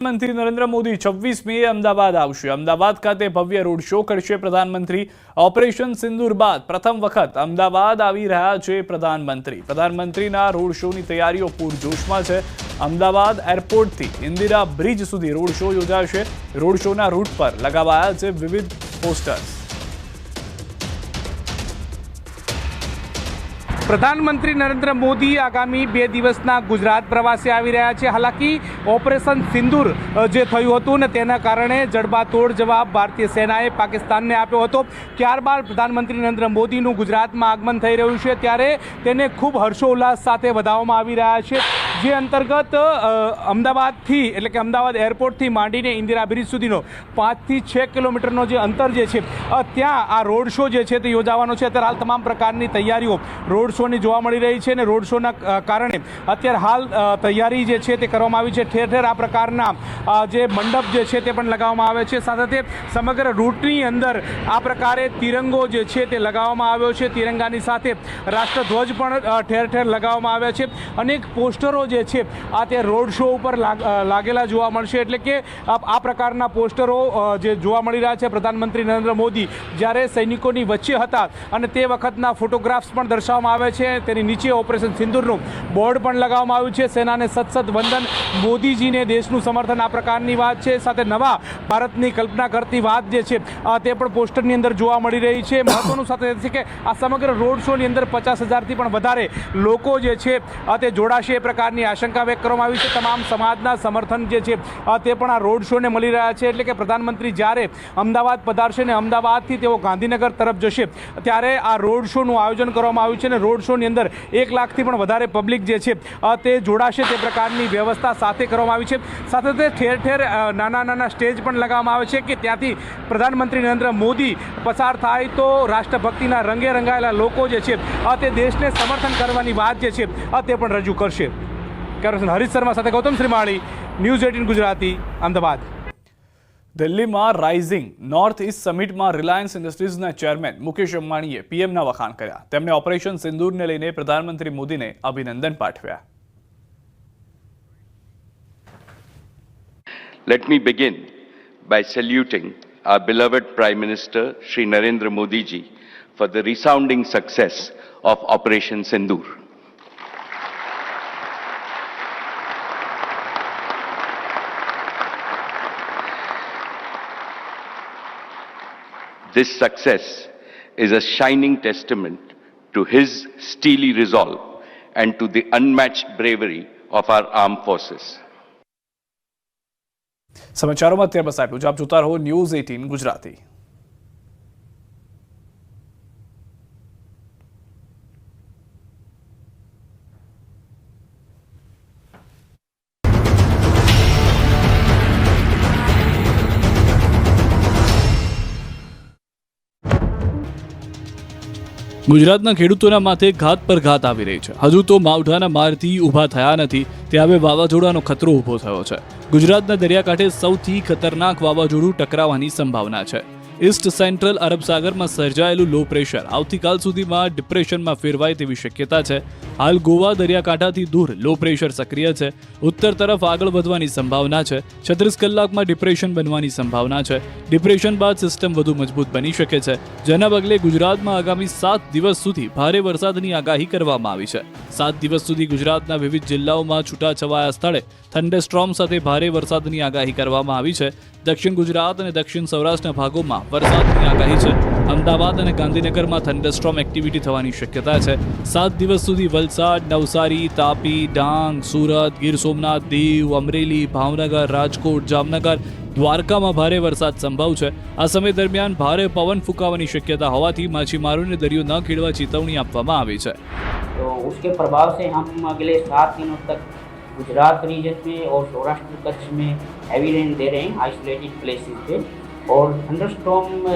પ્રધાનમંત્રી નરેન્દ્ર મોદી 26 મે અમદાવાદ આવશે। અમદાવાદ ખાતે ભવ્ય રોડ શો કરશે પ્રધાનમંત્રી। ઓપરેશન સિંદૂર બાદ પ્રથમ વખત અમદાવાદ આવી રહ્યા છે પ્રધાનમંત્રીના રોડ શોની તૈયારીઓ પૂરજોશમાં છે। અમદાવાદ એરપોર્ટથી ઇન્દિરા બ્રિજ સુધી રોડ શો યોજાશે। રોડ શોના રૂટ પર લગાવાયા છે વિવિધ પોસ્ટર્સ। प्रधानमंत्री नरेंद्र मोदी आगामी 2 दिवसना गुजरात प्रवासे આવી રહ્યા છે। हालांकि ऑपरेशन सिंदूर જે થયું હતું ને તેના કારણે જડબાતોડ જવાબ ભારતીય સેનાએ પાકિસ્તાનને આપ્યો હતો। ત્યારબાદ પ્રધાનમંત્રી નરેન્દ્ર મોદીનું ગુજરાતમાં આગમન થઈ રહ્યું છે, ત્યારે તેને ખૂબ હર્ષોલ્લાસ સાથે વધાવવામાં આવી રહ્યા છે। જે અંતર્ગત અમદાવાદથી એટલે કે અમદાવાદ એરપોર્ટથી માંડીને ઇન્દિરા બ્રિજ સુધીનો 5 થી 6 કિલોમીટરનો જે અંતર જે છે ત્યાં આ રોડ શો જે છે તે યોજાવાનો છે। અત્યારે હાલ તમામ પ્રકારની તૈયારીઓ રોડ શોની જોવા મળી રહી છે અને રોડ શોના કારણે અત્યારે હાલ તૈયારી જે છે તે કરવામાં આવી છે। ઠેર ઠેર આ પ્રકારના જે મંડપ જે છે તે પણ લગાવવામાં આવે છે। સાથે સાથે સમગ્ર રૂટની અંદર આ પ્રકારે તિરંગો જે છે તે લગાવવામાં આવ્યો છે। તિરંગાની સાથે રાષ્ટ્રધ્વજ પણ ઠેર ઠેર લગાવવામાં આવ્યા છે। અનેક પોસ્ટરો જે છે આ તે રોડ શો ઉપર લાગેલા જોવા મળશે। એટલે કે આ પ્રકારના પોસ્ટરો જે જોવા મળી રહ્યા છે પ્રધાનમંત્રી નરેન્દ્ર મોદી જ્યારે સૈનિકોની વચ્ચે હતા અને તે વખતના ફોટોગ્રાફ્સ પણ દર્શાવવામાં આવે છે। તેની નીચે ઓપરેશન સિંદૂરનું બોર્ડ પણ લગાવવામાં આવ્યું છે। સેનાને સતસત વંદન, મોદીજીને દેશનું સમર્થન, આ પ્રકારની વાત છે। સાથે નવા ભારતની કલ્પના કરતી વાત જે છે તે પણ પોસ્ટરની અંદર જોવા મળી રહી છે। મહત્વનું સાથે છે કે આ સમગ્ર રોડ શોની અંદર 50,000થી પણ વધારે લોકો જે છે તે જોડાશે એ પ્રકારની આશંકા વ્યક્ત કરવામાં આવી છે। તમામ સમાજના સમર્થન જે છે તે પણ આ રોડ શોને મળી રહ્યા છે। એટલે કે પ્રધાનમંત્રી જ્યારે અમદાવાદ પધારશે ને અમદાવાદથી તેઓ ગાંધીનગર તરફ જશે ત્યારે આ રોડ શોનું આયોજન કરવામાં આવ્યું છે અને રોડ શોની અંદર 1 લાખથી પણ વધારે પબ્લિક જે છે તે જોડાશે તે પ્રકારની વ્યવસ્થા સાથે કરવામાં આવી છે। સાથે સાથે ઠેર ઠેર નાના સ્ટેજ પણ લગાવવામાં આવે છે કે ત્યાંથી પ્રધાનમંત્રી નરેન્દ્ર મોદી પસાર થાય તો રાષ્ટ્રભક્તિના રંગે રંગાયેલા લોકો જે છે તે દેશને સમર્થન કરવાની વાત જે છે તે પણ રજૂ કરશે। કેમેરામેન હરીશ શર્મા સાથે ગૌતમ શ્રીમાળી, ન્યૂઝ 18 ગુજરાતી, અમદાવાદ। દિલ્હીમાં રાઇઝિંગ નોર્થ ઇસ્ટ સમિટમાં રિલાયન્સ ઇન્ડસ્ટ્રીઝના ચેરમેન મુકેશ અંબાણીએ પીએમના વખાણ કર્યા। તેમણે ઓપરેશન સિંદૂરને લઈને પ્રધાનમંત્રી મોદીને અભિનંદન પાઠવ્યા। Let me begin by saluting our beloved Prime Minister Shri Narendra Modi ji for the resounding success of Operation Sindoor. This success is a shining testament to his steely resolve and to the unmatched bravery of our armed forces. સમાચારોમાં અત્યારે બસ આટલું જ। આપ જોતા રહો news 18 Gujarati. ગુજરાતના ખેડૂતોના માથે ઘાત પર ઘાત આવી રહી છે। હજુ તો માવઠાના મારથી ઊભા થયા નથી, તે હવે વાવાઝોડાનો ખતરો ઊભો થયો છે। ગુજરાતના દરિયાકાંઠે સૌથી ખતરનાક વાવાઝોડું ટકરાવવાની સંભાવના છે। ઈસ્ટ સેન્ટ્રલ અરબ સાગરમાં સર્જાયેલું લો પ્રેશર આવતીકાલ સુધીમાં ડિપ્રેશનમાં ફેરવાય તેવી શક્યતા છે। હાલ ગોવા દરિયાકાંઠાથી દૂર લો પ્રેશર સક્રિય છે, ઉત્તર તરફ આગળ વધવાની સંભાવના છે। 36 કલાકમાં ડિપ્રેશન બનવાની સંભાવના છે। ડિપ્રેશન બાદ સિસ્ટમ વધુ મજબૂત બની શકે છે, જેના પગલે ગુજરાતમાં આગામી 7 દિવસ સુધી ભારે વરસાદની આગાહી કરવામાં આવી છે। 7 દિવસ સુધી ગુજરાતના વિવિધ જિલ્લાઓમાં છૂટાછવાયા સ્થળે થંડરસ્ટ્રોમ સાથે ભારે વરસાદની આગાહી કરવામાં આવી છે। દક્ષિણ ગુજરાત અને દક્ષિણ સૌરાષ્ટ્રના ભાગોમાં વરસાદની આગાહી છે। અમદાવાદ અને ગાંધીનગરમાં થંડરસ્ટ્રોમ એક્ટિવિટી થવાની શક્યતા છે। 7 દિવસ સુધી વલસાડ, નવસારી, તાપી, ડાંગ, સુરત, ગીર સોમનાથ, દીવ, અમરેલી, ભાવનગર, રાજકોટ, જામનગર, દ્વારકામાં ભારે વરસાદ સંભવ છે। આ સમય દરમિયાન ભારે પવન ફૂંકાવાની શક્યતા હોવાથી માછીમારોને દરિયો ન ખેડવા ચેતવણી આપવામાં આવી છે। तो उसके प्रभाव से हम अगले 7 दिनों तक गुजरात रीजन में और सौराष्ट्र कच्छ में हैवी रेन दे रहे हैं आइसोलेटेड प्लेसेस पे, और थंडरस्टॉर्म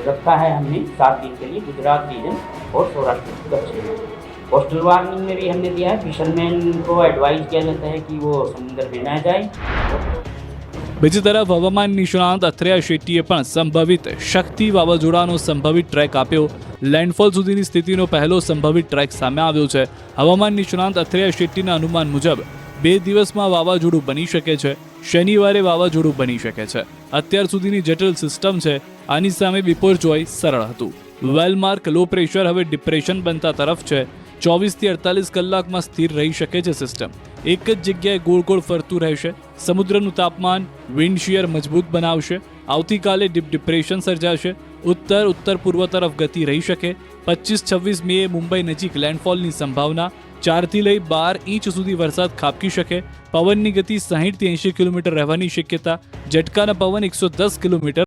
रखा है हमने 7 दिन के लिए गुजरात रीजन और सौराष्ट्र कच्छ में। कोस्टल वार्निंग में भी हमने दिया है, फिशरमैन को एडवाइज किया जाता है कि वो समुद्र में न जाए। બીજી તરફ હવામાન નિષ્ણાંત અથર્યા શેટ્ટીએ પણ સંભવિત શક્તિ વાવાઝોડાનો સંભવિત ટ્રેક આપ્યો। લેન્ડફોલ સુધીની સ્થિતિનો પહેલો સંભવિત ટ્રેક સામે આવ્યો છે। હવામાન નિષ્ણાંત અથર્યા શેટ્ટીના અનુમાન મુજબ 2 દિવસમાં વાવાઝોડું બની શકે છે। શનિવારે વાવાઝોડું બની શકે છે. અત્યાર સુધીની જટિલ સિસ્ટમ છે. આની સામે બિપોરજોય સરળ હતું. વેલમાર્ક લો પ્રેશર હવે ડિપ્રેશન બનતા તરફ છે. 24 થી 48 કલાકમાં સ્થિર રહી શકે છે સિસ્ટમ. એક જ જગ્યાએ ગોળ ગોળ ફરતું રહેશે. સમુદ્રનું તાપમાન વિન્ડ શિયર મજબૂત બનાવશે. આવતીકાલે ડીપ ડિપ્રેશન સર્જાશે. ઉત્તર પૂર્વ તરફ ગતિ રહી શકે. 25-26 મે મુંબઈ નજીક લેન્ડફોલની સંભાવના. 4 થી લઈ 12 ઇંચ સુધી વરસાદ ખાબકી શકે. પવનની ગતિ 60 થી 80 કિલોમીટર રહેવાની શક્યતા. ઝટકાના પવન 110 કિલોમીટર